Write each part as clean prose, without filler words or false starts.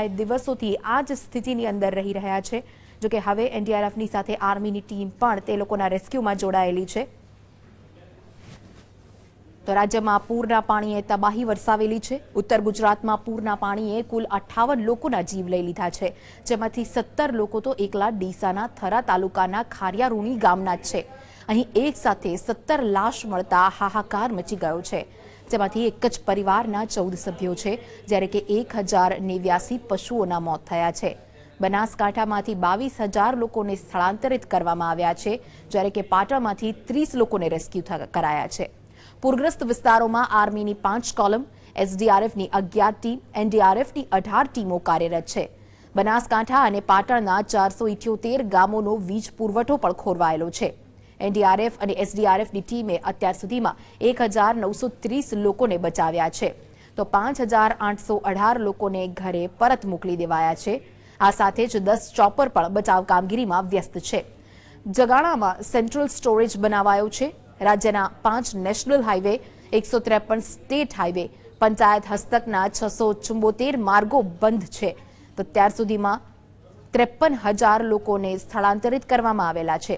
દિવસોથી આ જ સ્થિતિની અંદર રહી રહ્યા છે। જો કે હવે એનડીઆરએફની સાથે આર્મીની ટીમ પણ તે લોકોના રેસ્ક્યુમાં જોડાયેલી છે। તો રાજ્યમાં પૂરના પાણીએ તબાહી વરસાવેલી છે। ઉત્તર ગુજરાતમાં પૂરના પાણીએ કુલ 58 લોકોના જીવ લઈ લીધા છે, જેમાંથી 17 લોકો તો એકલા ડીસાના થરા તાલુકાના ખારિયારૂણી ગામના જ છે। અહીં એક સાથે 17 લાશ મળતા હાહાકાર મચી ગયો છે, જેમાંથી એક જ પરિવારના 14 સભ્યો છે, જ્યારે કે 1089 પશુઓના મોત થયા છે। બનાસકાંઠામાંથી 22,000 લોકોને સ્થળાંતરિત કરવામાં આવ્યા છે, જ્યારે કે પાટણમાંથી 30 લોકોને રેસ્ક્યુ કરાયા છે। પૂરગ્રસ્ત વિસ્તારોમાં આર્મીની 5 કોલમ, એસડીઆરએફની 11 ટીમ, એનડીઆરએફની 18 ટીમો કાર્યરત છે। બનાસકાંઠા અને પાટણના 478 ગામોનો વીજ પુરવઠો પણ ખોરવાયેલો છે। એનડીઆરએફ અને એસડીઆરએફની ટીમે અત્યાર સુધીમાં 1930 લોકોને બચાવ્યા છે, તો 5818 લોકોને ઘરે પરત મોકલી દેવાયા છે। આ સાથે જ 10 ચોપર પણ બચાવ કામગીરીમાં વ્યસ્ત છે। જગાણામાં સેન્ટ્રલ સ્ટોરેજ બનાવાયો છે। રાજ્યના 5 national highway, 153 state highway, panchayat હસ્તકના 674 માર્ગો બંધ છે, તો ત્યાર સુધીમાં 53,000 લોકોને સ્થળાંતરિત કરવામાં આવેલા છે।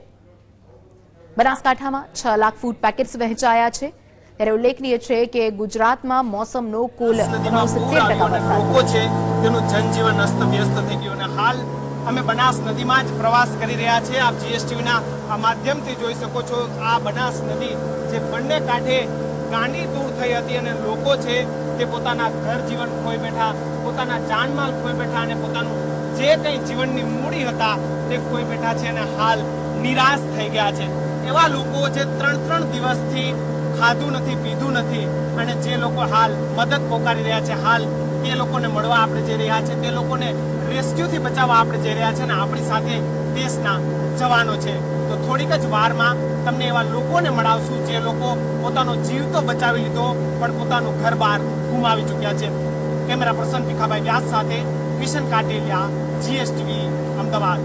બનાસકાંઠામાં 6 લાખ ફૂડ પેકેટ્સ વહેંચાયા છે। ત્યારે ઉલ્લેખનીય છે કે ગુજરાતમાં મોસમનો કુલ 69% લોકો છે તેનું જનજીવન અસ્તવ્યસ્ત થઈ ગયું અને હાલ અમે બનાસ નદીમાં જ પ્રવાસ કરી રહ્યા છે। આપ જીએસટીવીના માધ્યમથી જોઈ શકો છો, આ બનાસ નદી જે બંને કાંઠે ગાંડી તૂર થઈ હતી અને લોકો છે તે પોતાના ઘર જીવન ખોઈ બેઠા, પોતાના જાનમાલ ખોઈ બેઠા અને પોતાનું જે કંઈ જીવનની મૂડી હતા તે ખોઈ બેઠા છે અને હાલ નિરાશ થઈ ગયા છે। એવા લોકો જે 3 દિવસથી ખાધું નથી, પીધું નથી અને જે લોકો હાલ મદદ પોકારી રહ્યા છે, હાલ તે લોકોને મળવા આપણે જઈ રહ્યા છે, તે લોકોને રેસ્ક્યુથી બચાવવા આપણે જઈ રહ્યા છે અને આપણી સાથે દેશના જવાનો છે। તો થોડીક જ વારમાં તમને એવા લોકોને મળાવશું જે લોકો પોતાનો જીવ તો બચાવી લીધો પણ પોતાનું ઘર-બાર ગુમાવી ચૂક્યા છે। કેમેરા પર્સન ભીખાભાઈ વ્યાસ સાથે કિશન કાટેલિયા, જીએસટીવી, અમદાવાદ।